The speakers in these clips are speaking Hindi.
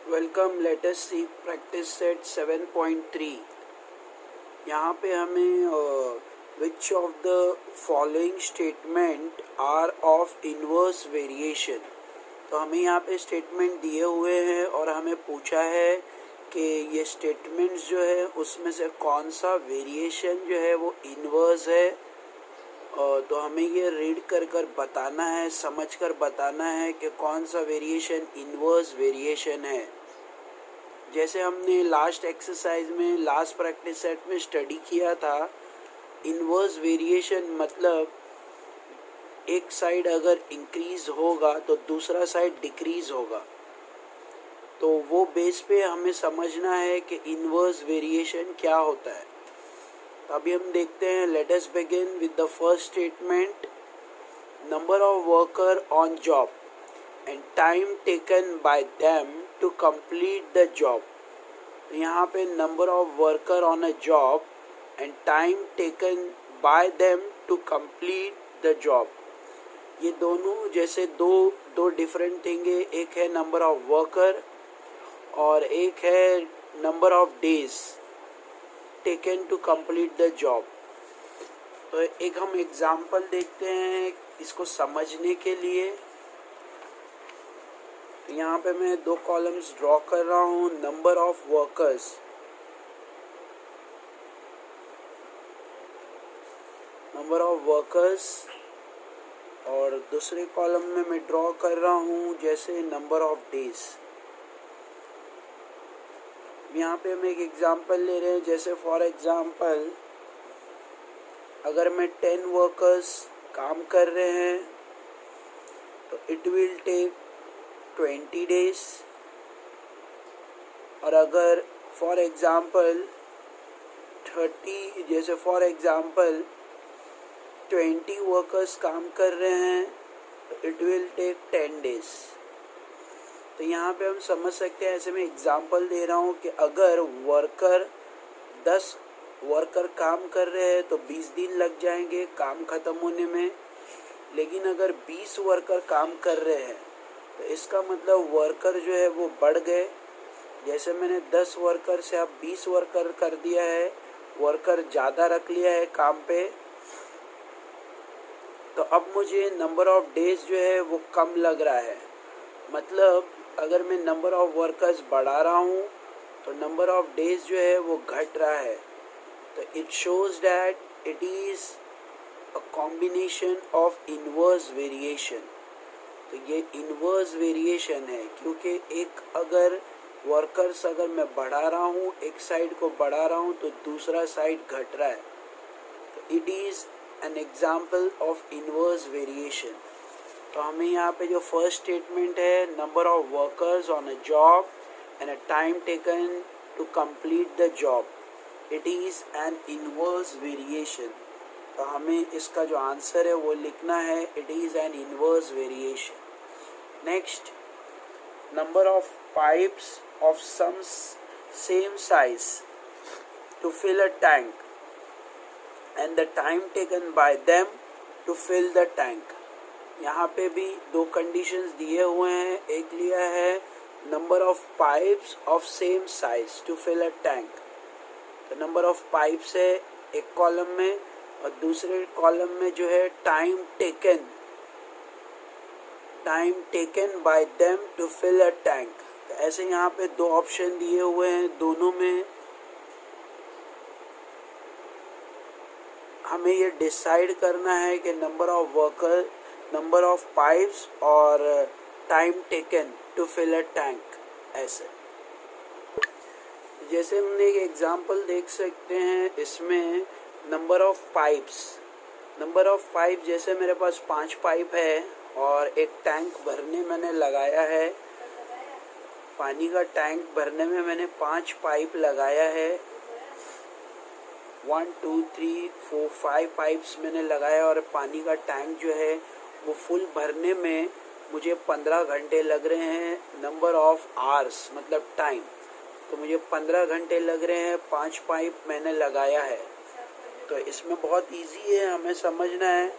Welcome, let us see practice set 7.3। यहाँ पे हमें which of the following statement are of inverse variation. तो हमें यहाँ पे स्टेटमेंट दिए हुए हैं और हमें पूछा है कि ये स्टेटमेंट्स जो है उसमें से कौन सा वेरिएशन जो है वो इनवर्स है। तो हमें ये रीड कर बताना है, समझ कर बताना है कि कौन सा वेरिएशन इनवर्स वेरिएशन है। जैसे हमने लास्ट एक्सरसाइज में, लास्ट प्रैक्टिस सेट में स्टडी किया था, इनवर्स वेरिएशन मतलब एक साइड अगर इंक्रीज होगा तो दूसरा साइड डिक्रीज होगा। तो वो बेस पे हमें समझना है कि इनवर्स वेरिएशन क्या होता है। अभी हम देखते हैं, let us begin with the first statement. Number of worker on job and time taken by them to complete the job. यहाँ पे number of worker on a job and time taken by them to complete the job, ये दोनों जैसे दो डिफरेंट थिंग है। एक है नंबर ऑफ वर्कर और एक है number of days taken to complete the job. तो एक हम एग्जांपल देखते हैं इसको समझने के लिए। यहाँ पे मैं दो कॉलम्स ड्रॉ कर रहा हूँ। नंबर ऑफ वर्कर्स, और दूसरे कॉलम में मैं ड्रॉ कर रहा हूँ जैसे नंबर ऑफ डेज। यहाँ पे हम एक एग्जांपल ले रहे हैं, जैसे फॉर एग्जांपल अगर मैं 10 वर्कर्स काम कर रहे हैं तो इट विल टेक 20 डेज। और अगर फॉर एग्जांपल 20 वर्कर्स काम कर रहे हैं तो इट विल टेक 10 डेज। तो यहाँ पे हम समझ सकते हैं, ऐसे मैं एग्जांपल दे रहा हूँ कि अगर 10 वर्कर काम कर रहे हैं तो 20 दिन लग जाएंगे काम ख़त्म होने में। लेकिन अगर 20 वर्कर काम कर रहे हैं तो इसका मतलब वर्कर जो है वो बढ़ गए। जैसे मैंने 10 वर्कर से अब 20 वर्कर कर दिया है, वर्कर ज़्यादा रख लिया है काम पे, तो अब मुझे नंबर ऑफ डेज जो है वो कम लग रहा है। मतलब अगर मैं नंबर ऑफ वर्कर्स बढ़ा रहा हूँ तो नंबर ऑफ डेज जो है वो घट रहा है। तो it shows that it is a combination of inverse variation. तो ये इनवर्स वेरिएशन है, क्योंकि एक अगर वर्कर्स अगर मैं बढ़ा रहा हूँ, एक साइड को बढ़ा रहा हूँ तो दूसरा साइड घट रहा है। तो it is an example of inverse variation. तो हमें यहाँ पे जो फर्स्ट स्टेटमेंट है, number of workers on a job and a time taken to complete the job, it is an inverse variation. तो हमें इसका जो आंसर है वो लिखना है, it is an inverse variation. Next, number of pipes of some same size to fill a tank and the time taken by them to fill the tank. यहाँ पे भी दो कंडीशंस दिए हुए हैं। एक लिया है number of pipes of same size to fill a tank. तो नंबर ऑफ पाइप्स है एक कॉलम में, और दूसरे कॉलम में जो है time taken by them to fill a tank. तो ऐसे यहाँ पे दो ऑप्शन दिए हुए हैं, दोनों में हमें ये डिसाइड करना है कि number of worker, number of pipes और time taken to fill a tank. ऐसे जैसे हमने एक एग्जांपल देख सकते हैं, इसमें नंबर ऑफ पाइप, जैसे मेरे पास 5 पाइप है और एक टैंक भरने मैंने लगाया है, पानी का टैंक भरने में मैंने 5 पाइप लगाया है। 1 2 3 4 5 पाइप्स मैंने लगाया और पानी का टैंक जो है वो फुल भरने में मुझे 15 घंटे लग रहे हैं। नंबर ऑफ आवर्स मतलब टाइम, तो मुझे 15 घंटे लग रहे हैं। 5 पाइप मैंने लगाया है। तो इसमें बहुत इजी है, हमें समझना है।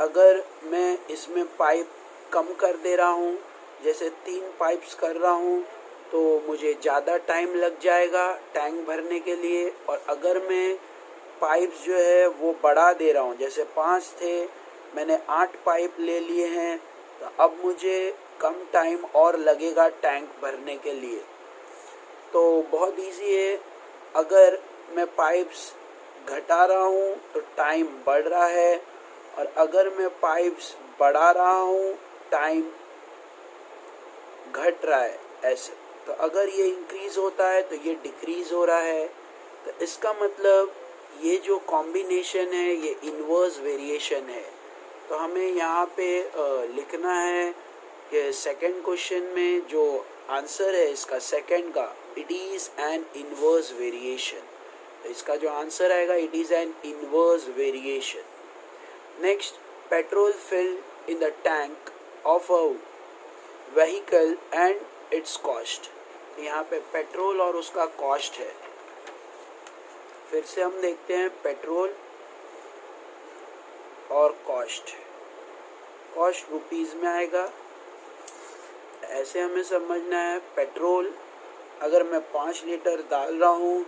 अगर मैं इसमें पाइप कम कर दे रहा हूँ, जैसे 3 पाइप्स कर रहा हूँ तो मुझे ज़्यादा टाइम लग जाएगा टैंक भरने के लिए। और अगर मैं पाइप्स जो है वो बढ़ा दे रहा हूँ, जैसे 5 थे मैंने 8 पाइप ले लिए हैं, तो अब मुझे कम टाइम और लगेगा टैंक भरने के लिए। तो बहुत इजी है, अगर मैं पाइप्स घटा रहा हूँ तो टाइम बढ़ रहा है, और अगर मैं पाइप्स बढ़ा रहा हूँ टाइम घट रहा है ऐसे। तो अगर ये इंक्रीज़ होता है तो ये डिक्रीज़ हो रहा है। तो इसका मतलब ये जो कॉम्बिनेशन है ये इन्वर्स वेरिएशन है। तो हमें यहाँ पे लिखना है कि सेकंड क्वेश्चन में जो आंसर है इसका सेकंड का, it is an inverse variation. तो इसका जो आंसर आएगा it is an inverse variation. Next, petrol fill in the tank of a vehicle and its cost. यहाँ पे पेट्रोल और उसका कॉस्ट है। फिर से हम देखते हैं पेट्रोल और कॉस्ट। कॉस्ट रुपीज़ में आएगा, ऐसे हमें समझना है। पेट्रोल अगर मैं 5 लीटर डाल रहा हूँ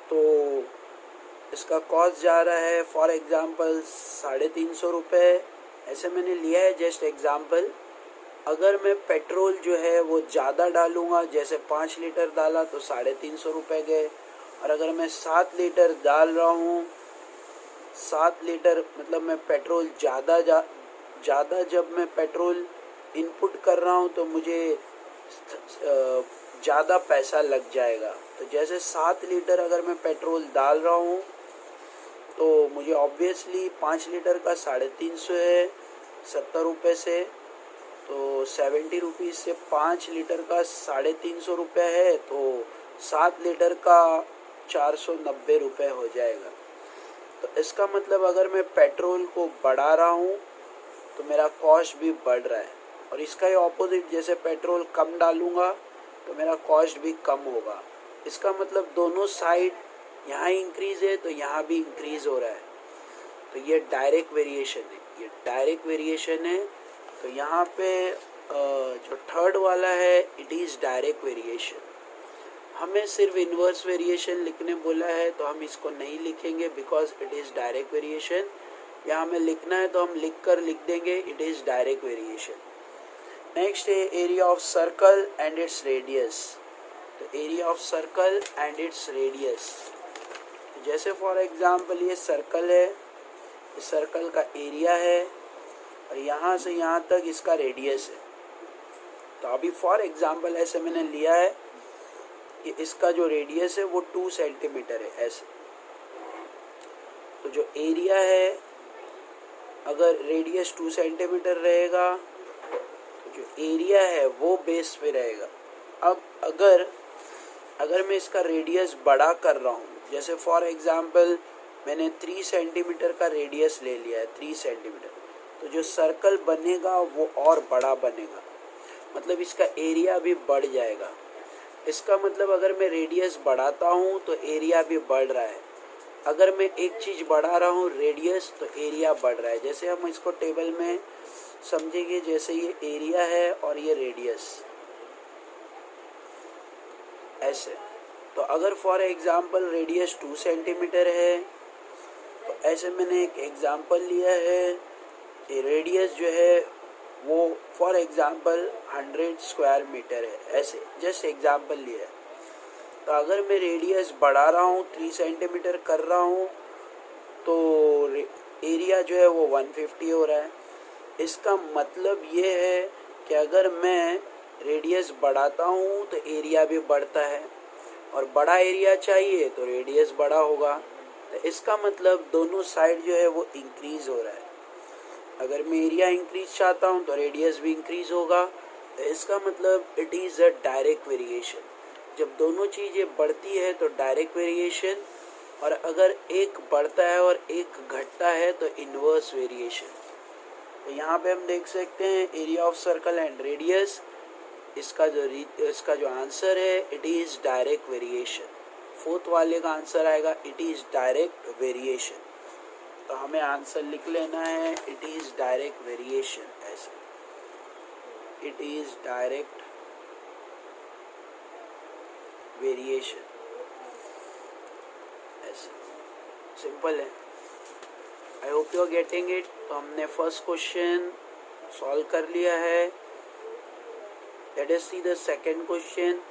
तो इसका कॉस्ट जा रहा है फॉर एग्ज़ाम्पल 350 रुपये, ऐसे मैंने लिया है जस्ट एग्ज़ाम्पल। अगर मैं पेट्रोल जो है वो ज़्यादा डालूँगा, जैसे 5 लीटर डाला तो 350 रुपये गए। और अगर मैं 7 लीटर डाल रहा हूँ, 7 लीटर मतलब मैं पेट्रोल ज़्यादा जब मैं पेट्रोल इनपुट कर रहा हूँ तो मुझे ज़्यादा पैसा लग जाएगा। तो जैसे 7 लीटर अगर मैं पेट्रोल डाल रहा हूँ तो मुझे ऑब्वियसली 5 लीटर का 350 है 70 रुपये से, तो 70 रुपीज़ से 5 लीटर का 350 रुपये है, तो 7 लीटर का 490 रुपये हो जाएगा। तो इसका मतलब अगर मैं पेट्रोल को बढ़ा रहा हूँ तो मेरा कॉस्ट भी बढ़ रहा है। और इसका ही ऑपोजिट, जैसे पेट्रोल कम डालूँगा तो मेरा कॉस्ट भी कम होगा। इसका मतलब दोनों साइड, यहाँ इंक्रीज़ है तो यहाँ भी इंक्रीज़ हो रहा है। तो ये डायरेक्ट वेरिएशन है, ये डायरेक्ट वेरिएशन है। तो यहाँ पे जो थर्ड वाला है इट इज़ डायरेक्ट वेरिएशन। हमें सिर्फ इन्वर्स वेरिएशन लिखने बोला है तो हम इसको नहीं लिखेंगे because it is direct variation. या हमें लिखना है तो हम लिख देंगे it is direct variation. Next है area of circle and its radius. तो area of circle and its radius, जैसे फॉर एग्जांपल ये सर्कल है, इस सर्कल का एरिया है और यहाँ से यहाँ तक इसका रेडियस है। तो अभी फॉर एग्जांपल ऐसे मैंने लिया है कि इसका जो रेडियस है वो 2 सेंटीमीटर है ऐसे। तो जो एरिया है, अगर रेडियस 2 सेंटीमीटर रहेगा तो जो एरिया है वो बेस पे रहेगा। अब अगर मैं इसका रेडियस बड़ा कर रहा हूँ, जैसे फॉर एग्जांपल मैंने 3 सेंटीमीटर का रेडियस ले लिया है, 3 सेंटीमीटर, तो जो सर्कल बनेगा वो और बड़ा बनेगा, मतलब इसका एरिया भी बढ़ जाएगा। इसका मतलब अगर मैं रेडियस बढ़ाता हूँ तो एरिया भी बढ़ रहा है। अगर मैं एक चीज़ बढ़ा रहा हूँ रेडियस तो एरिया बढ़ रहा है। जैसे हम इसको टेबल में समझेंगे, जैसे ये एरिया है और ये रेडियस ऐसे। तो अगर फॉर एग्जांपल रेडियस 2 सेंटीमीटर है तो ऐसे मैंने एक एग्जांपल लिया है कि रेडियस जो है वो फॉर एग्जांपल 100 स्क्वायर मीटर है, ऐसे जस्ट एग्जांपल लिया है। तो अगर मैं रेडियस बढ़ा रहा हूँ 3 सेंटीमीटर कर रहा हूँ तो एरिया जो है वो 150 हो रहा है। इसका मतलब ये है कि अगर मैं रेडियस बढ़ाता हूँ तो एरिया भी बढ़ता है, और बड़ा एरिया चाहिए तो रेडियस बड़ा होगा। तो इसका मतलब दोनों साइड जो है वो इंक्रीज़ हो रहा है। अगर मैं एरिया इंक्रीज चाहता हूँ तो रेडियस भी इंक्रीज होगा। तो इसका मतलब it is a direct variation. जब दोनों चीज़ें बढ़ती है तो डायरेक्ट वेरिएशन, और अगर एक बढ़ता है और एक घटता है तो इन्वर्स वेरिएशन। तो यहाँ पे हम देख सकते हैं area of circle and radius, इसका जो आंसर है it is direct variation. Fourth वाले का आंसर आएगा इट इज़ डायरेक्ट वेरिएशन। तो हमें आंसर लिख लेना है इट इज़ डायरेक्ट वेरिएशन ऐसे, इट इज़ डायरेक्ट वेरिएशन। ऐसे सिंपल है। I hope you are getting it. तो हमने फर्स्ट क्वेश्चन सॉल्व कर लिया है। Let us see the second question.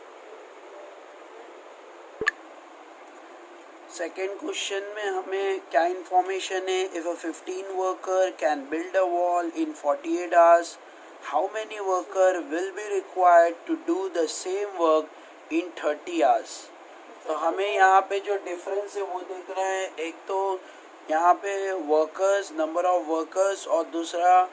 Second question में हमें क्या इंफॉर्मेशन है? If a 15 worker can build a wall in 48 hours, how many worker will be required to do the same work in 30 hours? तो हमें यहाँ पे जो डिफरेंस है वो देखना है। एक तो यहाँ पे वर्कर्स, नंबर ऑफ वर्कर्स, और दूसरा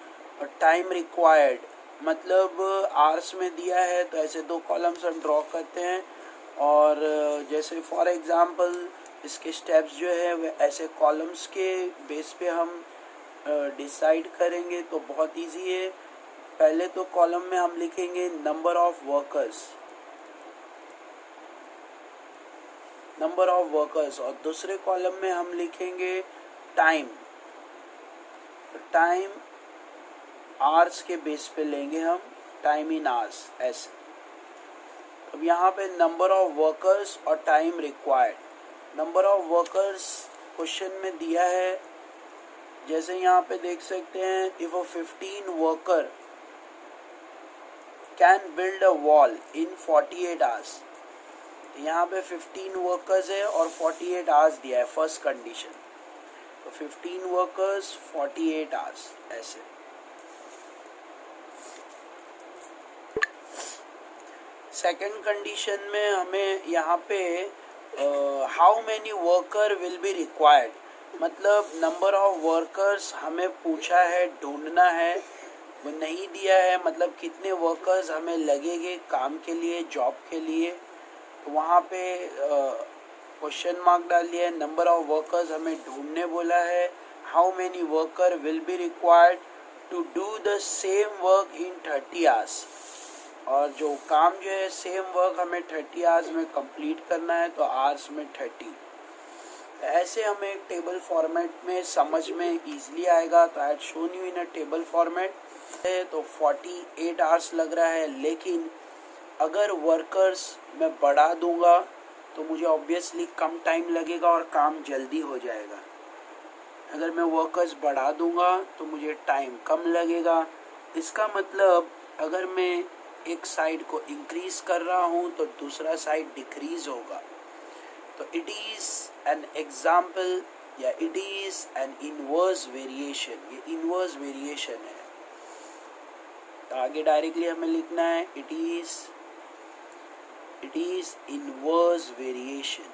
टाइम रिक्वायर्ड, मतलब आवर्स में दिया है। तो ऐसे दो कॉलम्स हम ड्रॉ करते हैं और जैसे फॉर एग्जांपल इसके स्टेप्स जो है वे ऐसे कॉलम्स के बेस पे हम डिसाइड करेंगे। तो बहुत इजी है। पहले तो कॉलम में हम लिखेंगे नंबर ऑफ वर्कर्स और दूसरे कॉलम में हम लिखेंगे टाइम आवर्स के बेस पे लेंगे हम, टाइम इन आवर्स ऐसे। अब यहाँ पे नंबर ऑफ वर्कर्स और time required. Number of workers question में दिया है, जैसे यहाँ पे देख सकते हैं, if a 15 worker can build a wall in 48 hours. यहाँ पे 15 वर्कर्स है और 48 आवर्स दिया है फर्स्ट कंडीशन। तो 15 वर्कर्स 48 आवर्स ऐसे। सेकंड कंडीशन में हमें यहाँ पे how many worker will be required, मतलब नंबर ऑफ वर्कर्स हमें पूछा है, ढूंढना है, वो नहीं दिया है, मतलब कितने वर्कर्स हमें लगेंगे काम के लिए, जॉब के लिए। तो वहाँ पे क्वेश्चन मार्क डाल दिया है। नंबर ऑफ वर्कर्स हमें ढूंढने बोला है। How many worker will be required to do the same work in 30 hours, और जो काम जो है सेम वर्क हमें 30 आवर्स में कंप्लीट करना है, तो आवर्स में 30। ऐसे हमें एक टेबल फॉर्मेट में समझ में इजीली आएगा। तो I had shown you in a table format है। तो 48 आवर्स लग रहा है, लेकिन अगर वर्कर्स मैं बढ़ा दूंगा तो मुझे ऑब्वियसली कम टाइम लगेगा और काम जल्दी हो जाएगा। अगर मैं वर्कर्स बढ़ा दूंगा तो मुझे टाइम कम लगेगा। इसका मतलब अगर मैं एक साइड को इंक्रीज कर रहा हूँ तो दूसरा साइड डिक्रीज होगा। तो इट इज़ एन एग्जाम्पल या it is an inverse variation. ये इनवर्स वेरिएशन है। तो आगे डायरेक्टली हमें लिखना है it is inverse variation.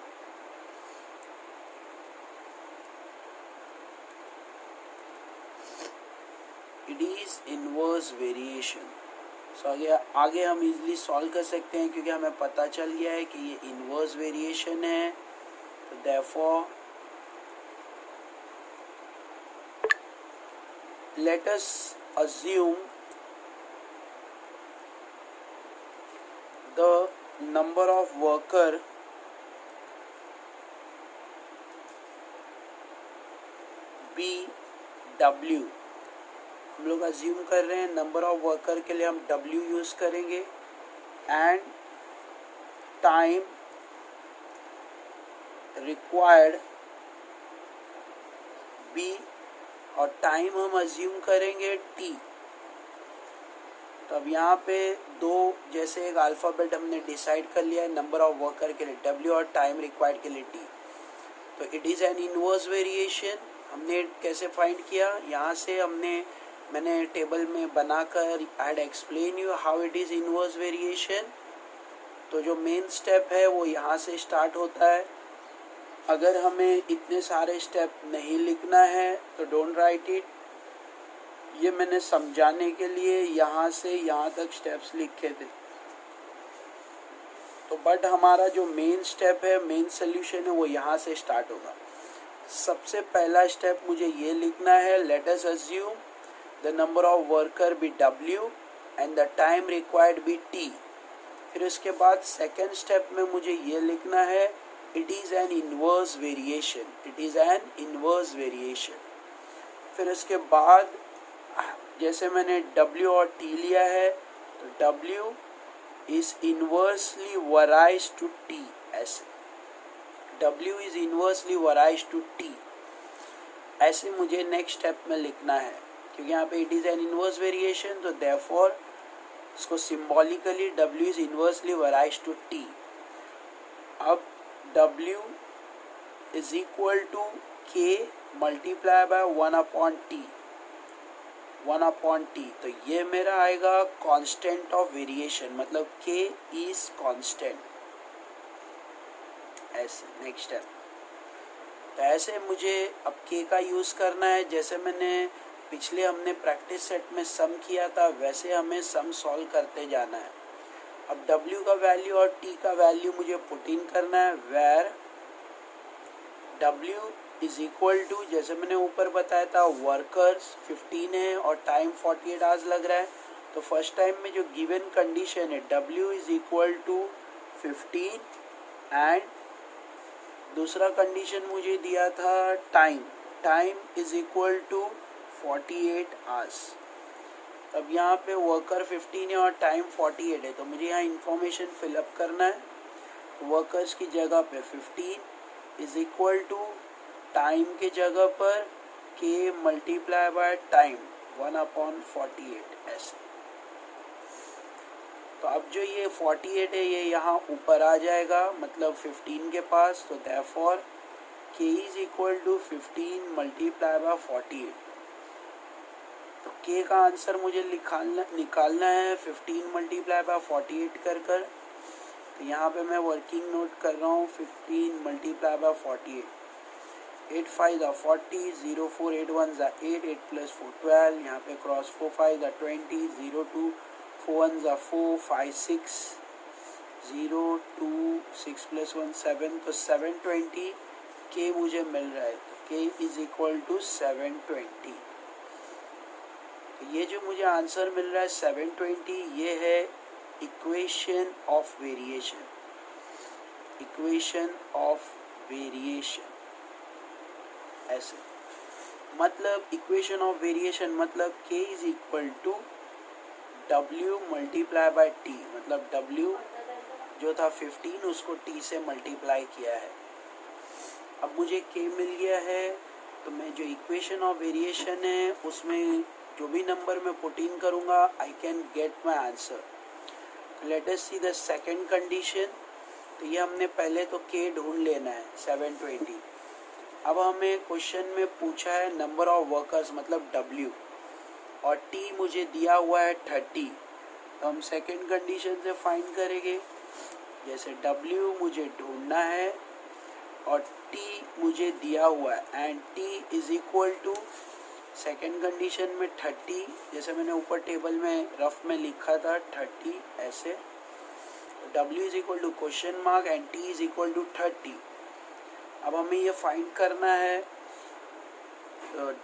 It is inverse variation. So आगे हम इजीली सॉल्व कर सकते हैं, क्योंकि हमें पता चल गया है कि ये इनवर्स वेरिएशन है। तो therefore let us assume the number of worker be W। हम लोग अज्यूम कर रहे हैं नंबर ऑफ वर्कर के लिए हम W यूज करेंगे, एंड टाइम रिक्वायर्ड B, और टाइम हम अज्यूम करेंगे T। तो अब यहाँ पे दो जैसे एक अल्फ़ाबेट हमने डिसाइड कर लिया है नंबर ऑफ वर्कर के लिए W और टाइम रिक्वायर्ड के लिए T। तो it is an inverse variation. हमने कैसे फाइंड किया? यहाँ से मैंने टेबल में बनाकर I had explain you how it is inverse variation. तो जो मेन स्टेप है वो यहाँ से स्टार्ट होता है। अगर हमें इतने सारे स्टेप नहीं लिखना है तो डोंट राइट इट। ये मैंने समझाने के लिए यहाँ से यहाँ तक स्टेप्स लिखे थे। तो बट हमारा जो मेन स्टेप है, मेन सोल्यूशन है, वो यहाँ से स्टार्ट होगा। सबसे पहला स्टेप मुझे ये लिखना है, let us assume the number of worker be W and the time required be T। फिर उसके बाद सेकेंड स्टेप में मुझे ये लिखना है it is an inverse variation. It is an inverse variation. फिर उसके बाद जैसे मैंने W और T लिया है, तो W is inversely varies to t, ऐसे W is inversely varies to t, ऐसे मुझे नेक्स्ट स्टेप में लिखना है, क्योंकि यहाँ पे it is an inverse variation, तो देयरफॉर इसको symbolically W is inversely varies to t. अब W is equal to K multiply by 1/t, 1/t, तो ये मेरा आएगा कांस्टेंट ऑफ वेरिएशन, मतलब K इज कांस्टेंट, ऐसे नेक्स्ट स्टेप. तो ऐसे मुझे अब K का यूज़ करना है, जैसे मैंने पिछले हमने प्रैक्टिस सेट में सम किया था वैसे हमें सम सॉल्व करते जाना है. अब W का वैल्यू और T का वैल्यू मुझे पुट इन करना है, where W is equal to, जैसे मैंने ऊपर बताया था, वर्कर्स 15 है और टाइम 48 आवर्स लग रहा है, तो फर्स्ट टाइम में जो गिवन कंडीशन है W is equal to 15 and दूसरा कंडीशन मुझे दिया था time is equal to 48 hours. अब यहाँ पे वर्कर 15 है और टाइम 48 है, तो मुझे यहाँ इंफॉर्मेशन फिलअप करना है. वर्कर्स की जगह पे 15 इज इक्वल टू टाइम के जगह पर K मल्टीप्लाई बाय टाइम 1/48, ऐसे. तो अब जो ये 48 है ये यहाँ ऊपर आ जाएगा, मतलब 15 के पास, तो therefore K is equal to 15 multiply by 48. तो K का आंसर मुझे निकालना है 15 मल्टीप्लाई बाय 48 कर. तो यहाँ पे मैं वर्किंग नोट कर रहा हूँ, 15 मल्टीप्लाई बाय 48, 8 5 40, 0 4 8 1 8, 8 + 4 12, यहाँ पे क्रॉस 4 5 20, 0 2 4 1 4, 5 6, 0 2 6 + 1 7, तो 720 K मुझे मिल रहा है. तो K इज इक्वल टू 720. तो ये जो मुझे आंसर मिल रहा है 720, ये है equation of variation, equation of variation, ऐसे. मतलब इक्वेशन ऑफ वेरिएशन मतलब K is equal to W multiply by T, मतलब W जो था 15 उसको T से मल्टीप्लाई किया है. अब मुझे K मिल गया है, तो मैं जो इक्वेशन ऑफ वेरिएशन है उसमें जो भी नंबर मैं पुट इन करूँगा I can get my answer. Late us see the second condition. तो ये हमने पहले तो K ढूंढ लेना है 720. अब हमें क्वेश्चन में पूछा है नंबर ऑफ वर्कर्स मतलब W, और T मुझे दिया हुआ है 30. तो हम सेकंड कंडीशन से फाइंड करेंगे, जैसे W मुझे ढूंढना है और T मुझे दिया हुआ है and T is equal to second condition में 30, जैसे मैंने ऊपर टेबल में रफ में लिखा था 30, ऐसे. W is equal to question mark and T is equal to 30. अब हमें ये फाइंड करना है,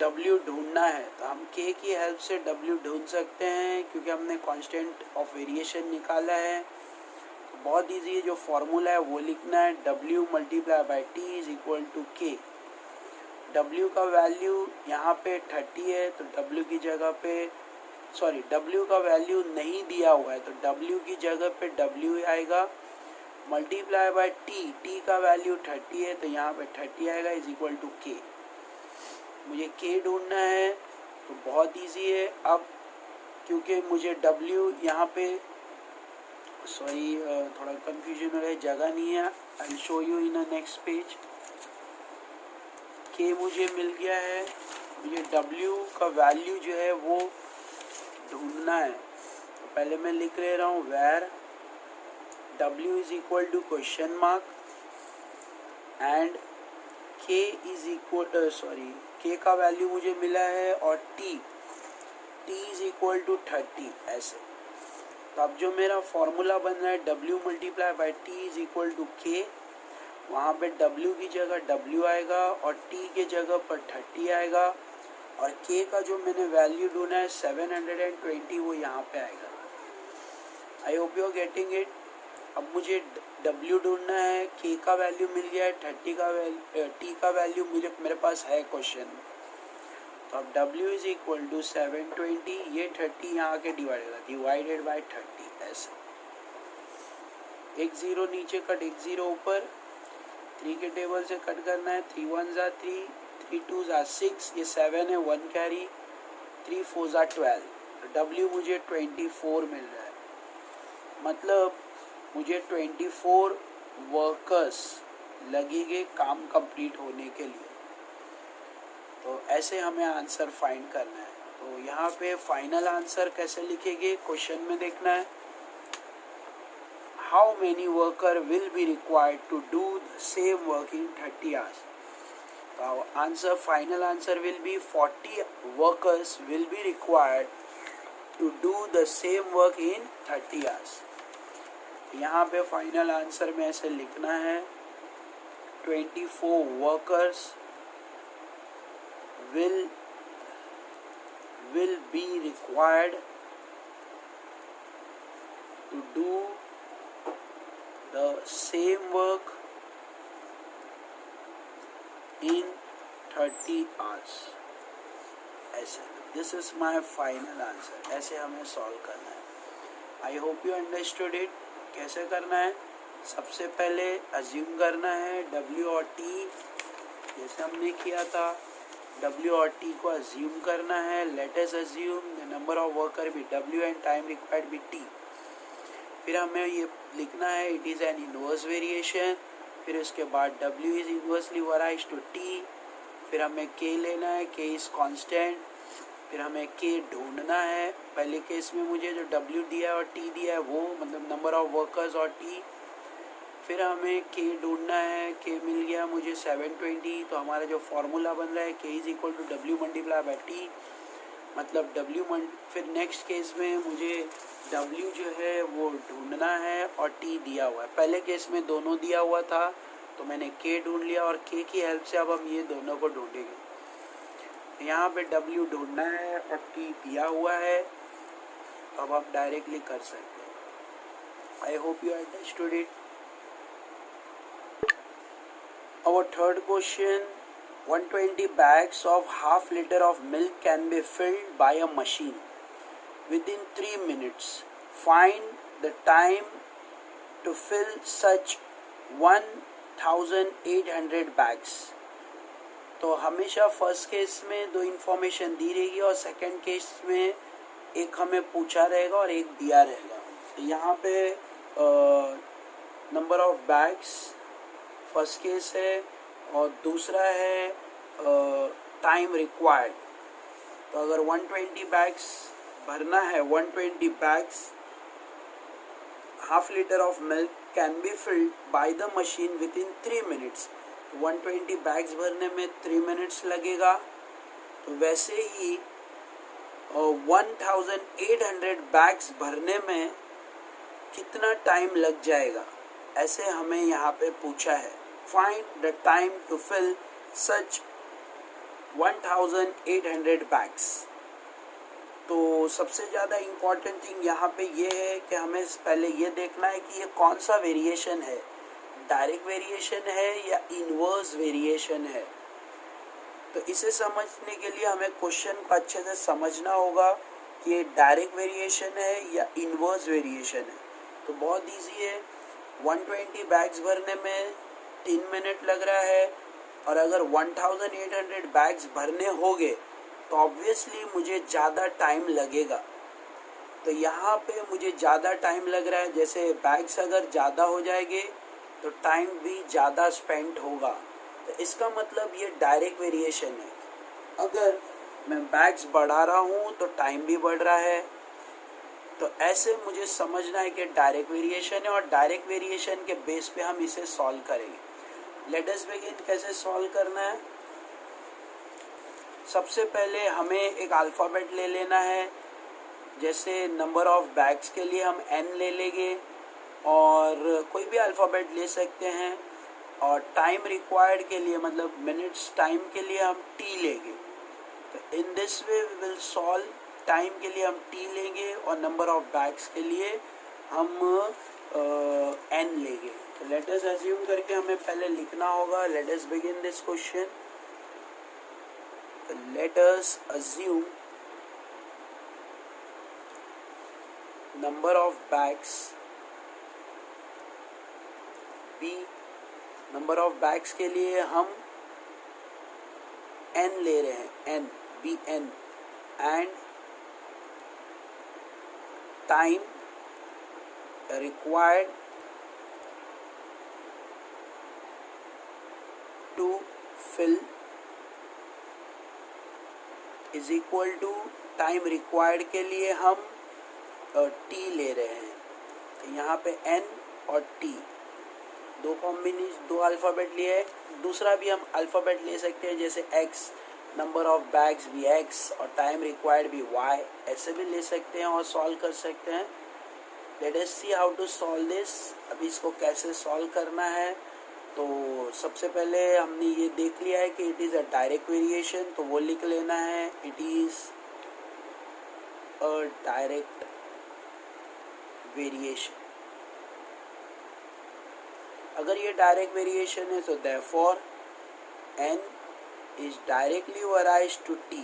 W ढूंढना है, तो हम K की हेल्प से W ढूंढ सकते हैं क्योंकि हमने कांस्टेंट ऑफ वेरिएशन निकाला है. तो बहुत इजी है, जो फॉर्मूला है वो लिखना है, W multiply by T is equal to K. W का वैल्यू यहाँ पे 30 है, तो W की जगह पे W का वैल्यू नहीं दिया हुआ है, तो W की जगह पे W आएगा मल्टीप्लाई बाय T का वैल्यू 30 है, तो यहाँ पे 30 आएगा इज इक्वल टू K. मुझे K ढूंढना है, तो बहुत इजी है. अब क्योंकि मुझे W यहाँ पे थोड़ा कंफ्यूजन हो रहा है, जगह नहीं है, I show you in a next page. K मुझे मिल गया है, मुझे W का वैल्यू जो है वो ढूंढना है. तो पहले मैं लिख ले रहा हूँ where W is equal to question mark and K is equal K का वैल्यू मुझे मिला है और T इज इक्वल टू 30, ऐसे. तो अब जो मेरा फॉर्मूला बन रहा है W multiply by T is equal to K, वहाँ पे W की जगह W आएगा और T के जगह पर 30 आएगा और K का जो मैंने वैल्यू ढूंढा है 720 वो यहाँ पे आएगा. I hope you are getting it. अब मुझे W ढूंढना है, K का वैल्यू मिल गया है, 30 का T का वैल्यू मेरे पास है क्वेश्चन में. तो अब W इज इक्वल टू 720, ये 30 यहाँ के डिवाइडेड बाय 30, ऐसे. एक ज़ीरो नीचे कट, एक ज़ीरो ऊपर, 3 के टेबल से कट करना है। 3 1 ज़ा 3, 3 2 ज़ा 6, ये 7 है, 1 कैरी, 3 4 ज़ा 12। तो W मुझे 24 मिल रहा है, मतलब मुझे 24 वर्कर्स लगेंगे काम कंप्लीट होने के लिए। तो ऐसे हमें आंसर फाइंड करना है। तो यहाँ पे फाइनल आंसर कैसे लिखेंगे, क्वेश्चन में देखना है। How many worker will be required to do the same work in 30 hours? So our answer, final answer will be 40 workers will be required to do the same work in 30 hours. यहाँ पे फाइनल आंसर में ऐसे लिखना है 24 workers will be required to do the same work in 30 hours. ऐसे, this is my final answer. ऐसे हमें सॉल्व करना है। I hope you understood it. कैसे करना है, सबसे पहले अज्यूम करना है W और T, जैसे हमने किया था। W और T को अज्यूम करना है। Let us assume the number of worker be W and time required be T. फिर हमें ये लिखना है it is an inverse variation. फिर उसके बाद W is inversely varies to T। फिर हमें K लेना है, K इज़ कांस्टेंट। फिर हमें K ढूंढना है। पहले केस में मुझे जो W दिया है और T दिया है वो, मतलब नंबर ऑफ वर्कर्स और T। फिर हमें K ढूंढना है। K मिल गया मुझे 720। तो हमारा जो फॉर्मूला बन रहा है K is equal to W multiply by T, मतलब फिर नेक्स्ट केस में मुझे W जो है वो ढूंढना है और T दिया हुआ है। पहले केस में दोनों दिया हुआ था तो मैंने K ढूंढ लिया और K की हेल्प से अब हम ये दोनों को ढूंढेंगे। यहाँ पे W ढूंढना है और T दिया हुआ है, अब आप डायरेक्टली कर सकते हैं। आई hope you understood it. Our third question, 120 bags of half liter of milk can be filled by a machine within 3 minutes. Find the time to fill such 1800 bags. तो हमेशा फर्स्ट केस में दो इन्फॉर्मेशन दी रहेगी और सेकंड केस में एक हमें पूछा रहेगा और एक दिया रहेगा। तो यहाँ पे number of bags first case है और दूसरा है टाइम रिक्वायर्ड। तो अगर 120 बैग्स भरना है, 120 bags half litre of milk can be filled by the machine with in 3 minutes. 120 bags भरने में 3 मिनट्स लगेगा। तो वैसे ही 1800 बैग्स भरने में कितना टाइम लग जाएगा, ऐसे हमें यहाँ पे पूछा है। Find the time to fill such 1800 bags. तो सबसे ज़्यादा इम्पॉर्टेंट थिंग यहाँ पे ये है कि हमें पहले ये देखना है कि ये कौन सा वेरिएशन है, डायरेक्ट वेरिएशन है या इनवर्स वेरिएशन है। तो इसे समझने के लिए हमें क्वेश्चन को अच्छे से समझना होगा कि ये डायरेक्ट वेरिएशन है या इनवर्स वेरिएशन है। तो बहुत इजी है, 120 बैग्स भरने में 3 मिनट लग रहा है और अगर 1800 बैग्स भरने होंगे तो ऑब्वियसली मुझे ज़्यादा टाइम लगेगा। तो यहाँ पे मुझे ज़्यादा टाइम लग रहा है, जैसे बैग्स अगर ज़्यादा हो जाएंगे तो टाइम भी ज़्यादा स्पेंड होगा। तो इसका मतलब ये डायरेक्ट वेरिएशन है। अगर मैं बैग्स बढ़ा रहा हूँ तो टाइम भी बढ़ रहा है। तो ऐसे मुझे समझना है कि डायरेक्ट वेरिएशन है और डायरेक्ट वेरिएशन के बेस पे हम इसे सॉल्व करेंगे। Late us begin. कैसे सॉल्व करना है, सबसे पहले हमें एक अल्फ़ाबेट ले लेना है। जैसे नंबर ऑफ बैग्स के लिए हम n ले लेंगे और कोई भी अल्फ़ाबेट ले सकते हैं। और टाइम रिक्वायर्ड के लिए, मतलब मिनट्स टाइम के लिए हम t लेंगे। तो in this way we will solve. Time के लिए हम t लेंगे और नंबर ऑफ बैग्स के लिए हम n लेंगे। तो लेट अस अज्यूम करके हमें पहले लिखना होगा। Let us begin this question. Let us assume number of bags be, number of bags के लिए हम n ले रहे हैं, n, bn, and time required to fill is equal to time required के लिए हम t ले रहे हैं। तो यहाँ पे n और t दो कॉम्बिनेशन, दो अल्फ़ाबेट लिए। दूसरा भी हम अल्फ़ाबेट ले सकते हैं, जैसे x, नंबर ऑफ बैग्स भी x और टाइम रिक्वायर्ड भी y, ऐसे भी ले सकते हैं और सॉल्व कर सकते हैं। Let us see how to solve this. अभी इसको कैसे सॉल्व करना है, तो सबसे पहले हमने ये देख लिया है कि it is a direct variation, तो वो लिख लेना है, it is a direct variation. अगर ये डायरेक्ट वेरिएशन है तो therefore n is directly varies to t,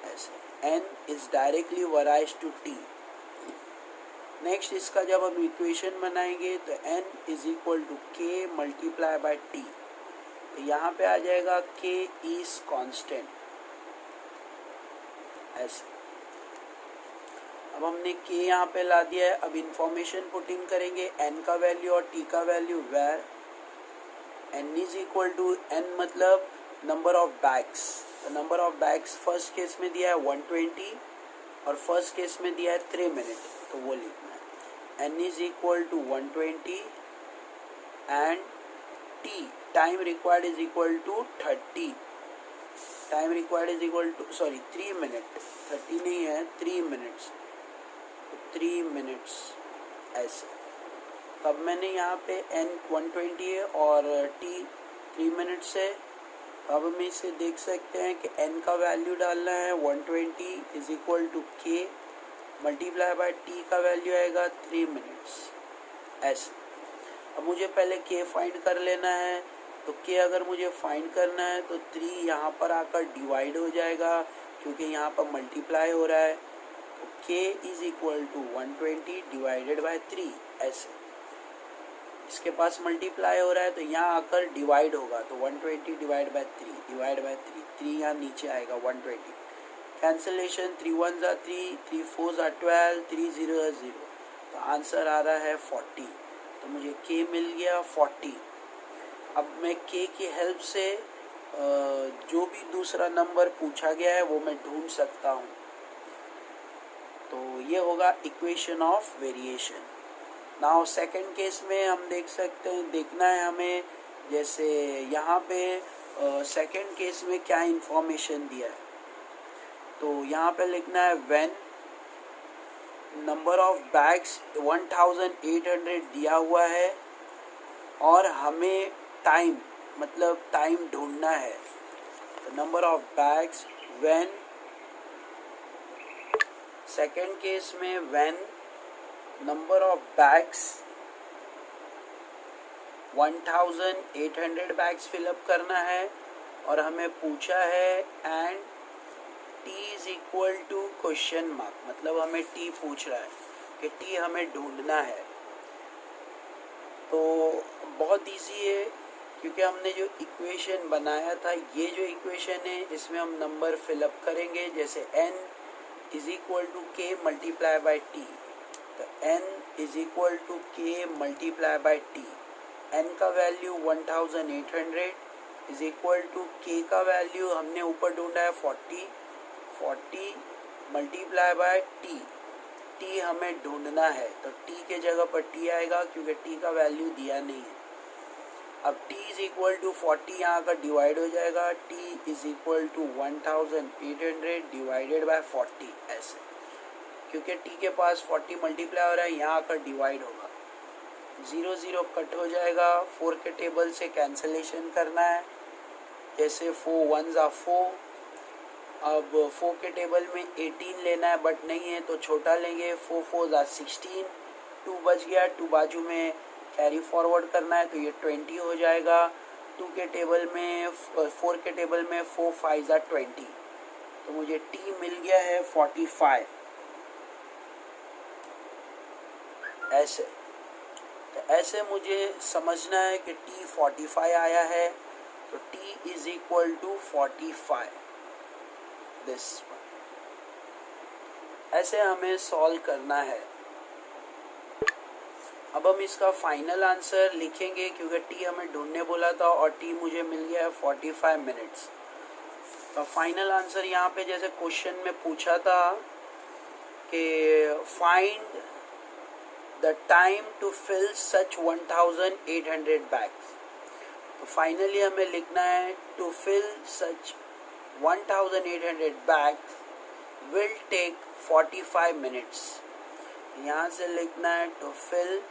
ऐसे n is directly varies to t। Next इसका जब हम इक्वेशन बनाएंगे तो n is equal to k multiply by t, तो यहाँ पे आ जाएगा k is constant, ऐसे। अब हमने k यहाँ पे ला दिया है। अब इंफॉर्मेशन पुटिंग करेंगे, n का वैल्यू और t का value, where n is equal to, n मतलब नंबर ऑफ बैग्स। तो number of bags first case में दिया है 120 और फर्स्ट केस में दिया है 3 मिनट, तो वो लिखना है, n is equal to 120 and t time required is equal to 30, time required is equal to 3 minute, 30 नहीं है 3 मिनट्स, 3 मिनट्स ऐसे। तब मैंने यहाँ पे n 120 है और t 3 मिनट्स है। अब हम इसे देख सकते हैं कि n का वैल्यू डालना है 120 is equal to k multiply by t का वैल्यू आएगा 3 मिनट्स, ऐसे। अब मुझे पहले k फाइंड कर लेना है, तो k अगर मुझे फाइंड करना है तो 3 यहाँ पर आकर डिवाइड हो जाएगा, क्योंकि यहाँ पर मल्टीप्लाई हो रहा है। तो k is equal to 120 divided by 3, ऐसे। इसके पास मल्टीप्लाई हो रहा है तो यहाँ आकर डिवाइड होगा, तो 120 डिवाइड बाय 3 डिवाइड बाय 3 यहाँ नीचे आएगा 120। कैंसिलेशन, 3 1 ज़ा 3, 3 4 ज़ा 12, 3 0 ज़ा 0, तो आंसर आ रहा है 40। तो मुझे k मिल गया 40। अब मैं k की हेल्प से जो भी दूसरा नंबर पूछा गया है वो मैं ढूंढ सकता हूँ। तो ये होगा equation of variation. Now second case में हम देख सकते हैं, देखना है हमें, जैसे यहाँ पे सेकंड केस में क्या इंफॉर्मेशन दिया है। तो यहाँ पे लिखना है व्हेन नंबर ऑफ बैग्स 1800 दिया हुआ है और हमें टाइम, मतलब टाइम ढूंढना है। तो number of bags when, second case में when number of bags 1800 bags fill up करना है और हमें पूछा है and t is equal to question mark, मतलब हमें t पूछ रहा है कि t हमें ढूंढना है। तो बहुत इजी है, क्योंकि हमने जो इक्वेशन बनाया था, ये जो इक्वेशन है इसमें हम नंबर फिलअप करेंगे, जैसे n is equal to k multiply by t। तो n is equal to k multiply by t। n का value 1800 is equal to k का वैल्यू हमने ऊपर ढूंढा है 40 मल्टीप्लाई बाय t। t हमें ढूंढना है, तो t के जगह पर t आएगा, क्योंकि t का वैल्यू दिया नहीं है। अब t इज इक्वल टू 40 यहाँ का डिवाइड हो जाएगा, t is equal to 1800 divided by 40, ऐसे। क्योंकि t के पास 40 मल्टीप्लाई हो रहा है, यहाँ आकर डिवाइड होगा, 0 0 कट हो जाएगा। 4 के टेबल से कैंसलेशन करना है, जैसे 4 1 ज़ा 4। अब 4 के टेबल में 18 लेना है, बट नहीं है तो छोटा लेंगे, 4 4 ज़ा 16, 2 बच गया, 2 बाजू में कैरी फॉरवर्ड करना है तो ये 20 हो जाएगा। 2 के टेबल में 4 के टेबल में 4 5 ज़ा 20, तो मुझे t मिल गया है 45, ऐसे। तो ऐसे मुझे समझना है कि t 45 आया है, तो t is equal to 45 this. ऐसे हमें सॉल्व करना है। अब हम इसका फाइनल आंसर लिखेंगे क्योंकि t हमें ढूंढने बोला था और t मुझे मिल गया है 45 मिनट्स। तो फाइनल आंसर यहाँ पे जैसे क्वेश्चन में पूछा था कि find the time to fill such 1800 bags. तो फाइनली हमें लिखना है to fill such 1800 bags will take 45 minutes. यहाँ से लिखना है to fill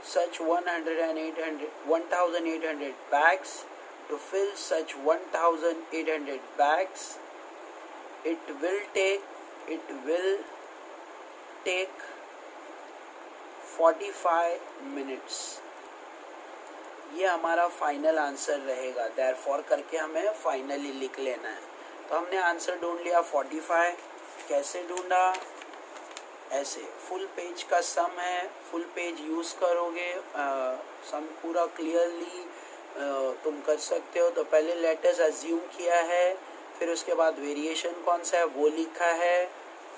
such 1800 bags, to fill such 1800 bags it will take 45 minutes। ये हमारा फाइनल आंसर रहेगा। therefore करके हमें फाइनली लिख लेना है। तो हमने आंसर ढूंढ लिया 45। कैसे ढूंढा? ऐसे फुल पेज का सम है, फुल पेज यूज़ करोगे सम पूरा क्लियरली तुम कर सकते हो। तो पहले लेटर्स अज्यूम किया है, फिर उसके बाद वेरिएशन कौन सा है वो लिखा है,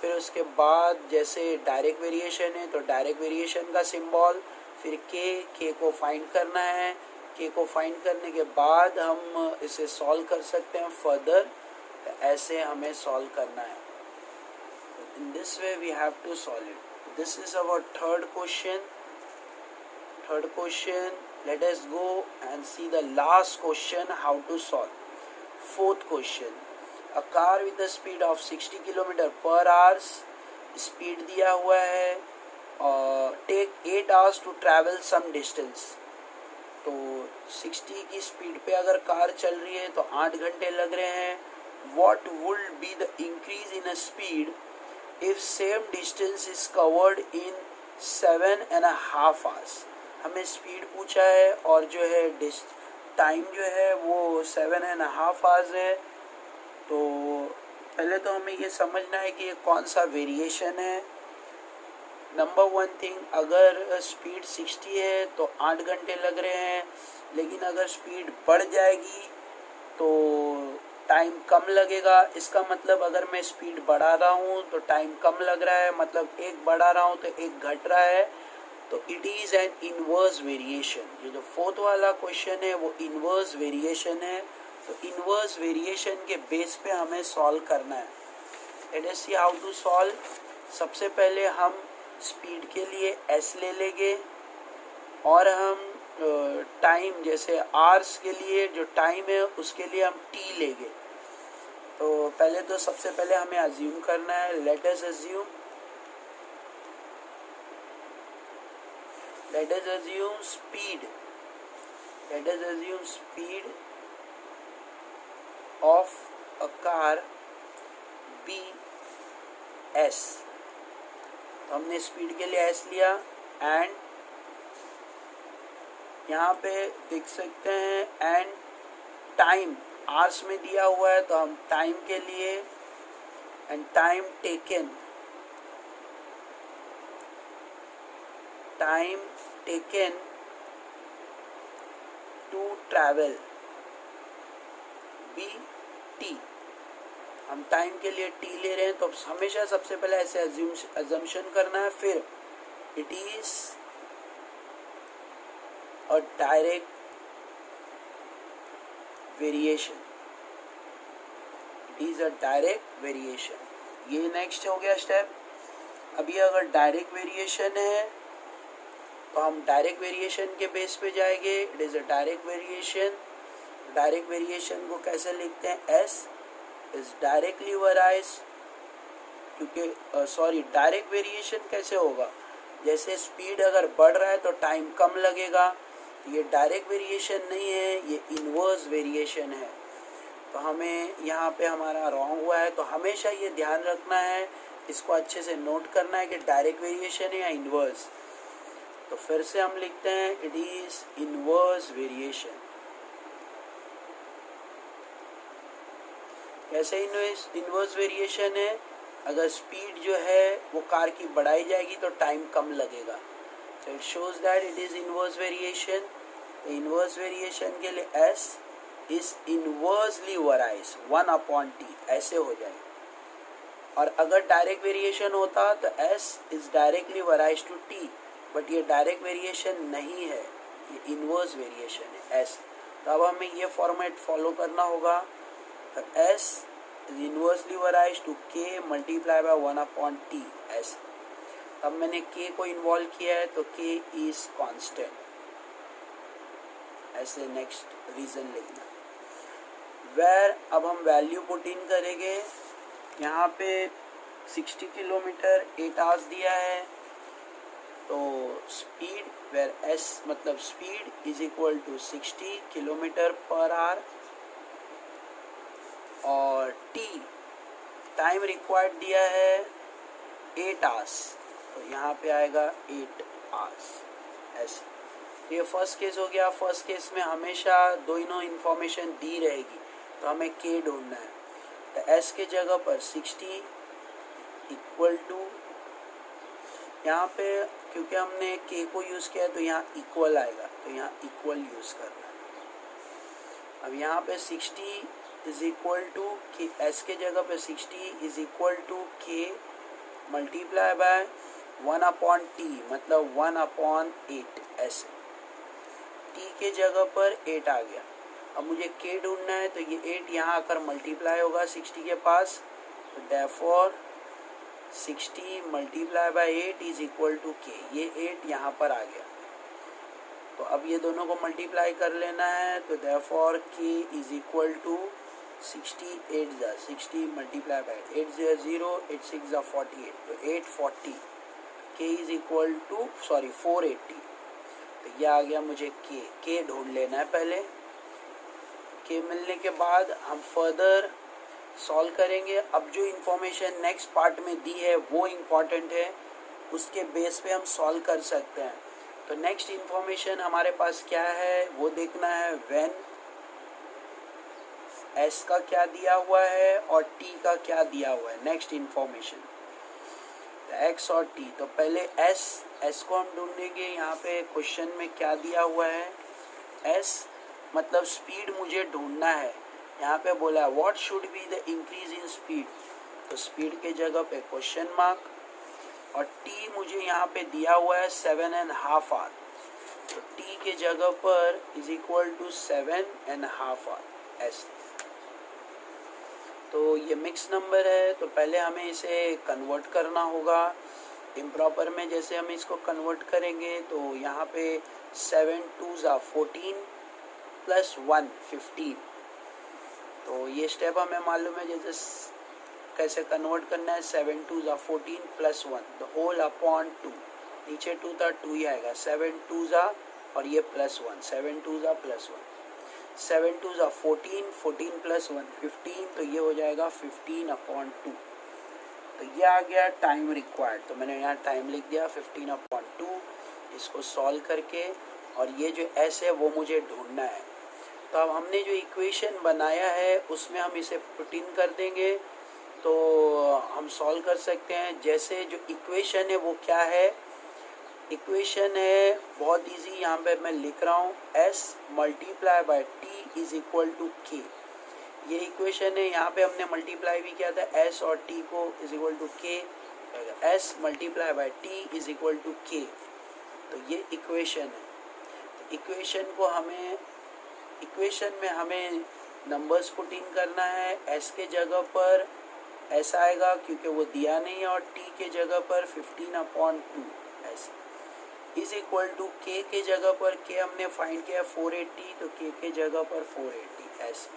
फिर उसके बाद जैसे डायरेक्ट वेरिएशन है तो डायरेक्ट वेरिएशन का सिंबल, फिर के को फाइंड करना है। के को फाइंड करने के बाद हम इसे सॉल्व कर सकते हैं फर्दर। ऐसे हमें सॉल्व करना है। In this way we have to solve it. This is our third question. Let us go and see the last question how to solve. Fourth question. A car with a speed of 60 km per hour. Speed दिया हुआ है और take 8 hours to travel some distance. तो 60 की स्पीड पे अगर कार चल रही है तो 8 घंटे लग रहे हैं। What would be the increase in a speed if same distance is covered in 7.5 hours? हमें स्पीड पूछा है और जो है टाइम जो है वो 7.5 hours है। तो पहले तो हमें ये समझना है कि ये कौन सा वेरिएशन है। नंबर वन थिंग, अगर स्पीड 60 है तो 8 घंटे लग रहे हैं, लेकिन अगर स्पीड बढ़ जाएगी तो टाइम कम लगेगा। इसका मतलब अगर मैं स्पीड बढ़ा रहा हूँ तो टाइम कम लग रहा है, मतलब एक बढ़ा रहा हूँ तो एक घट रहा है। तो it is an inverse variation. ये जो फोर्थ वाला क्वेश्चन है वो इनवर्स वेरिएशन है। तो इनवर्स वेरिएशन के बेस पे हमें सॉल्व करना है। Let us see how to solve. सबसे पहले हम स्पीड के लिए एस ले लेंगे और हम टाइम जैसे आवर्स के लिए जो टाइम है उसके लिए हम टी लेंगे। तो पहले तो सबसे पहले हमें अज्यूम करना है। Let us assume speed of a car be S. तो हमने स्पीड के लिए एस लिया एंड यहाँ पे देख सकते हैं एंड टाइम आवर्स में दिया हुआ है तो हम टाइम के लिए and time taken to travel be T. हम टाइम के लिए टी ले रहे हैं तो हमेशा सबसे पहले ऐसे अजम्पशन करना है। फिर it is a direct variation. It is a direct variation. ये नेक्स्ट हो गया स्टेप। अभी अगर डायरेक्ट वेरिएशन है तो हम डायरेक्ट वेरिएशन के बेस पे जाएंगे। It is a direct variation. Direct variation को कैसे लिखते हैं? एस इज डायरेक्टली वराइज, क्योंकि डायरेक्ट वेरिएशन कैसे होगा? जैसे स्पीड अगर बढ़ रहा है तो टाइम कम लगेगा। ये डायरेक्ट वेरिएशन नहीं है, ये इनवर्स वेरिएशन है। तो हमें यहाँ पे हमारा रॉन्ग हुआ है। तो हमेशा ये ध्यान रखना है, इसको अच्छे से नोट करना है कि डायरेक्ट वेरिएशन है या इनवर्स। तो फिर से हम लिखते हैं इट इज इनवर्स वेरिएशन। कैसे इनवर्स वेरिएशन है? अगर स्पीड जो है वो कार की बढ़ाई जाएगी तो टाइम कम लगेगा। So it shows that it is inverse variation. तो इन्वर्स वेरिएशन के लिए S is inversely varies 1/t ऐसे हो जाएगा। और अगर डायरेक्ट वेरिएशन होता तो S is directly varies to t, but ये डायरेक्ट वेरिएशन नहीं है, ये इन्वर्स वेरिएशन है S। तो अब हमें ये फॉर्मेट फॉलो करना होगा। तो S is inversely varies to k multiply by 1/t S। अब मैंने k को इन्वॉल्व किया है तो k is constant, ऐसे नेक्स्ट रीजन लिखना। वेर अब हम वैल्यू पुट इन करेंगे। यहाँ पे 60 किलोमीटर 8 आवर्स दिया है, तो स्पीड वेर एस मतलब speed is equal to 60 kilometre per hour, और टी टाइम रिक्वायर्ड दिया है 8 आवर्स, तो यहाँ पे आएगा 8 आवर्स ऐसे। ये फर्स्ट केस हो गया। फर्स्ट केस में हमेशा दोनों इन्फॉर्मेशन दी रहेगी, तो हमें के ढूंढना है। तो एस के जगह पर 60 इक्वल टू, यहाँ पे क्योंकि हमने के को यूज़ किया तो यहाँ इक्वल आएगा, तो यहाँ इक्वल यूज़ करना है। अब यहाँ पे 60 इज इक्वल टू के, एस के जगह पे 60 इज इक्वल टू के मल्टीप्लाई बाय 1/t मतलब 1/8 ऐसे। टी के जगह पर 8 आ गया। अब मुझे के ढूंढना है, तो ये 8 यहाँ आकर मल्टीप्लाई होगा 60 के पास, तो therefore 60 multiply by 8 is equal to K. ये 8 यहाँ पर आ गया, तो अब ये दोनों को मल्टीप्लाई कर लेना है, तो therefore K is equal to 60 multiply by 8 0 8 6 48, तो 840। के इज इक्वल टू 480, तो ये आ गया मुझे के ढूंढ लेना है पहले। के मिलने के बाद हम फर्दर सॉल्व करेंगे। अब जो इन्फॉर्मेशन नेक्स्ट पार्ट में दी है वो इम्पॉर्टेंट है, उसके बेस पे हम सॉल्व कर सकते हैं। तो नेक्स्ट इन्फॉर्मेशन हमारे पास क्या है वो देखना है। व्हेन एस का क्या दिया हुआ है और टी का क्या दिया हुआ है, नेक्स्ट इन्फॉर्मेशन एक्स और टी। तो पहले एस को हम ढूंढेंगे। यहाँ पे क्वेश्चन में क्या दिया हुआ है, एस मतलब स्पीड मुझे ढूंढना है। यहाँ पे बोला है what should be the increase in speed, तो स्पीड के जगह पे क्वेश्चन मार्क, और टी मुझे यहाँ पे दिया हुआ है 7.5 आवर, तो टी के जगह पर इज इक्वल टू 7.5 आवर ऐसे। तो ये मिक्स नंबर है, तो पहले हमें इसे कन्वर्ट करना होगा। इम्प्रॉपर में जैसे हम इसको कन्वर्ट करेंगे तो यहाँ पे 7 2 14 प्लस 1 15, तो ये स्टेप हमें मालूम है जैसे कैसे कन्वर्ट करना है। 7 2 14 प्लस 1 द होल अपॉन 2, नीचे 2 था 2 ही आएगा, 7 2 और ये प्लस 1, 7 2 प्लस 1, 7 2 14 14 प्लस 1 15, तो ये हो जाएगा 15/2। तो ये आ गया टाइम रिक्वायर्ड, तो मैंने यहाँ टाइम लिख दिया 15/2 इसको सॉल्व करके, और ये जो एस है वो मुझे ढूंढना है। तो अब हमने जो इक्वेशन बनाया है उसमें हम इसे पुट इन कर देंगे, तो हम सॉल्व कर सकते हैं। जैसे जो इक्वेशन है वो क्या है, इक्वेशन है बहुत इजी, यहाँ पे मैं लिख रहा हूँ s multiply by t is equal to k। ये इक्वेशन है, यहाँ पे हमने मल्टीप्लाई भी किया था s और t को is equal to k, s multiply by t is equal to k। तो ये इक्वेशन है। तो इक्वेशन में हमें नंबर्स पुट इन करना है। s के जगह पर s आएगा क्योंकि वो दिया नहीं है, और t के जगह पर 15/2 ऐसे इज इक्वल टू k के जगह पर k हमने फाइंड किया 480, तो k के जगह पर 480 ऐसे।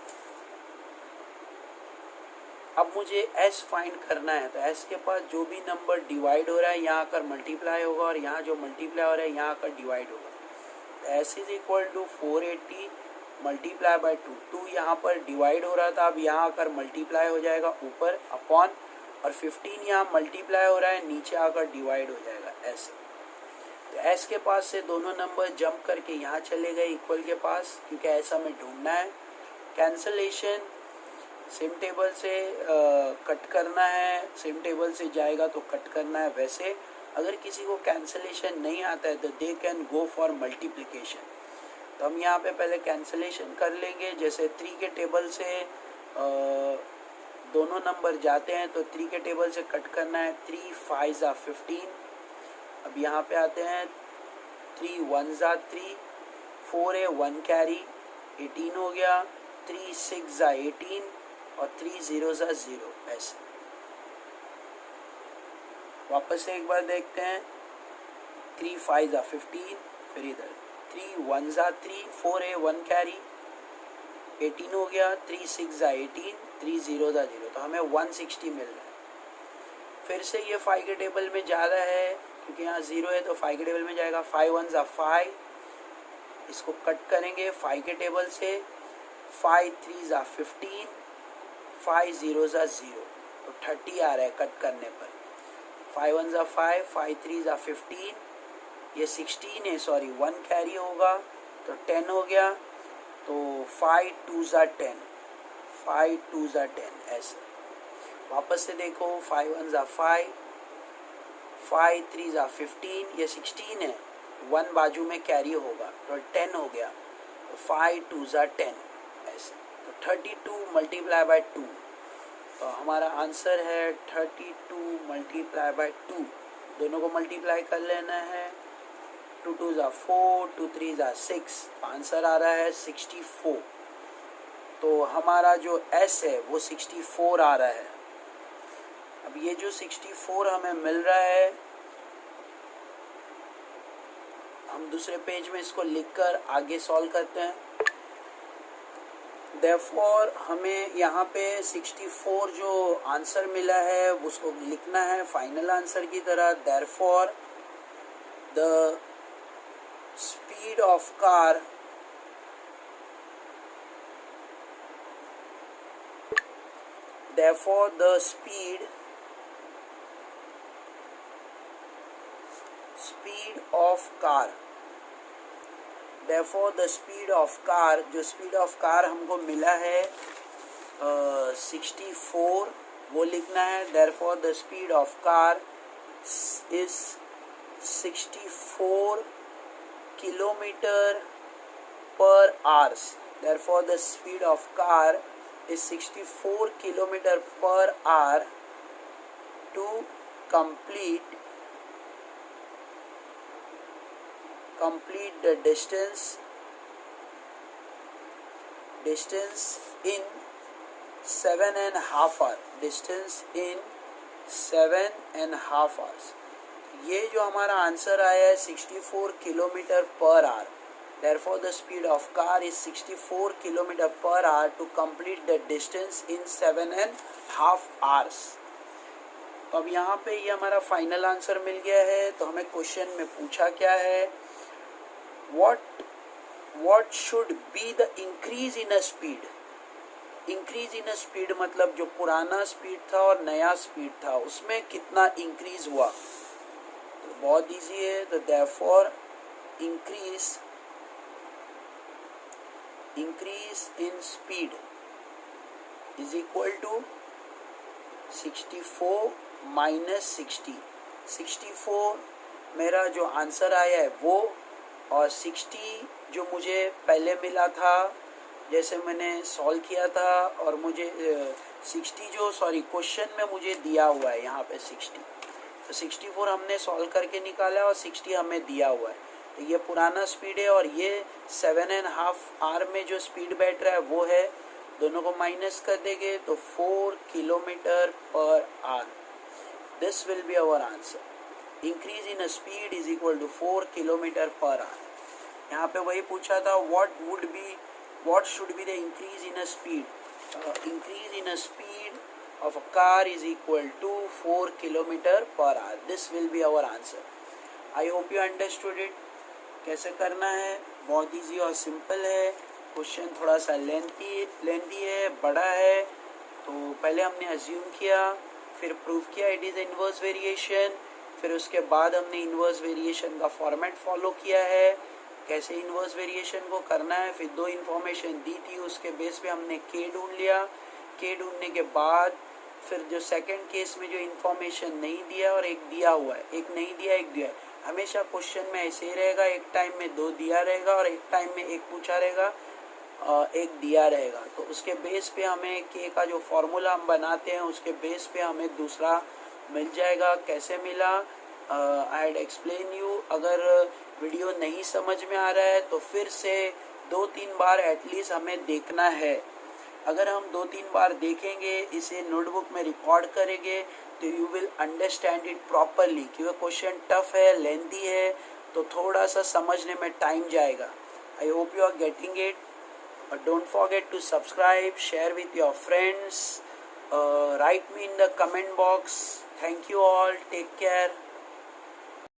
अब मुझे s फाइंड करना है, तो s के पास जो भी नंबर डिवाइड हो रहा है यहाँ आकर मल्टीप्लाई होगा, और यहाँ जो मल्टीप्लाई हो रहा है यहाँ आकर डिवाइड होगा। तो s is equal to 480 multiply by 2 यहाँ पर डिवाइड हो रहा था, अब यहाँ आकर मल्टीप्लाई हो जाएगा ऊपर अपॉन, और 15 यहाँ मल्टीप्लाई हो रहा है नीचे आकर डिवाइड हो जाएगा ऐसे। तो s के पास से दोनों नंबर जंप करके यहाँ चले गए इक्वल के पास, क्योंकि ऐसा हमें ढूंढना है। कैंसलेशन सेम टेबल से कट करना है, सेम टेबल से जाएगा तो कट करना है, वैसे अगर किसी को कैंसलेशन नहीं आता है तो they can go for multiplication. तो हम यहाँ पे पहले कैंसलेशन कर लेंगे। जैसे 3 के टेबल से दोनों नंबर जाते हैं तो 3 के टेबल से कट करना है। 3 5 ज़ा 15। अब यहाँ पे आते हैं 3 1 ज़ा 3, 4 है 1 कैरी 18 हो गया। 3 6 ज़ा 18 और 3 0 ज़ा 0। ऐसे वापस से एक बार देखते हैं। 3 5 ज़ा 15, फिर इधर 3 1 ज़ा 3, 4 है 1 कैरी 18 हो गया। 3 6 ज़ा 18, 3 0 ज़ा 0। तो हमें 160 मिल रहा है। फिर से ये 5 के टेबल में जा रहा है क्योंकि यहाँ 0 है तो 5 के टेबल में जाएगा। 5 1 ज़ा 5, इसको कट करेंगे 5 के टेबल से। 5 3 ज़ा 15, 5 0 ज़ा 0। तो 30 आ रहा है कट करने पर। 5 1 ज़ा 5, 5 3 ज़ा 15, ये 16 है, सॉरी 1 कैरी होगा तो 10 हो गया। तो 5 2 ज़ा 10, 5 2 ज़ा 10। ऐसे वापस से देखो। 5 1 ज़ा 5, 5 3 ज़ा 15, ये 16 है, 1 बाजू में कैरी होगा तो 10 हो गया। तो 5 2 ज़ा 10। ऐसे तो 32 मल्टीप्लाई बाय 2। तो हमारा आंसर है 32 मल्टीप्लाई बाय 2। दोनों को मल्टीप्लाई कर लेना है। 2 2 ज़ा 4, 2 3 ज़ा 6। आंसर आ रहा है 64। तो हमारा जो S है वो 64 आ रहा है। अब ये जो 64 हमें मिल रहा है, हम दूसरे पेज में इसको लिखकर आगे सॉल्व करते हैं। Therefore हमें यहाँ पे 64 जो आंसर मिला है उसको लिखना है फाइनल आंसर की तरह। Therefore the speed of car therefore the speed of car therefore the speed of car, जो speed of car हमको मिला है 64, वो लिखना है। therefore the speed of car is 64 kilometre पर hours. therefore the speed of car is 64 kilometre per our to complete the distance in 7.5 hours। distance in 7.5 hours। ये जो हमारा आंसर आया है 64 kilometre per our. Therefore the speed of car is 64 kilometre per our to complete the distance in 7.5 hours। तो अब यहाँ पे ये हमारा फाइनल आंसर मिल गया है। तो हमें क्वेश्चन में पूछा क्या है, what should be the increase in a speed। Increase in speed मतलब जो पुराना स्पीड था और नया स्पीड था उसमें कितना इंक्रीज हुआ। तो बहुत इजी है। तो therefore increase in speed is equal to 64 minus 60। 64 मेरा जो आंसर आया है वो, और 60 जो मुझे पहले मिला था जैसे मैंने सॉल्व किया था, और मुझे 60 जो क्वेश्चन में मुझे दिया हुआ है यहाँ पे 60। तो 64 हमने सॉल्व करके निकाला और 60 हमें दिया हुआ है। तो ये पुराना स्पीड है और ये 7.5 आवर में जो स्पीड बैठ रहा है वो है। दोनों को माइनस कर देंगे तो 4 kilometre per hour. This will be our answer. Increase in speed is equal to 4 kilometre per hour. यहाँ पे वही पूछा था what should be the increase in a speed। increase in a speed of a car is equal to 4 kilometer per hour। this will be our answer। I hope you understood it। कैसे करना है, बहुत इजी और सिंपल है। क्वेश्चन थोड़ा सा लेंथी है, बड़ा है। तो पहले हमने अज्यूम किया, फिर प्रूव किया इट इज़ इन्वर्स वेरिएशन, फिर उसके बाद हमने इन्वर्स वेरिएशन का फॉर्मेट फॉलो किया है, कैसे इन्वर्स वेरिएशन को करना है। फिर 2 इन्फॉर्मेशन दी थी, उसके बेस पे हमने के ढूंढ लिया। के ढूंढने के बाद फिर जो सेकंड केस में जो इन्फॉर्मेशन नहीं दिया और एक दिया हुआ है, एक नहीं दिया एक दिया है, हमेशा क्वेश्चन में ऐसे ही रहेगा, एक टाइम में 2 दिया रहेगा और एक टाइम में एक पूछा रहेगा, एक दिया रहेगा। तो उसके बेस पे हमें के का जो फॉर्मूला हम बनाते हैं उसके बेस पे हमें दूसरा मिल जाएगा। कैसे मिला आई हैड एक्सप्लेन यू। अगर वीडियो नहीं समझ में आ रहा है तो फिर से 2-3 बार एटलीस्ट हमें देखना है। अगर हम 2-3 बार देखेंगे, इसे नोटबुक में रिकॉर्ड करेंगे तो you will understand it properly. क्योंकि क्वेश्चन टफ है, लेंथी है, तो थोड़ा सा समझने में टाइम जाएगा। I hope you are getting it. Don't forget to subscribe, share with your friends, write me in the comment box. Thank you all. Take care.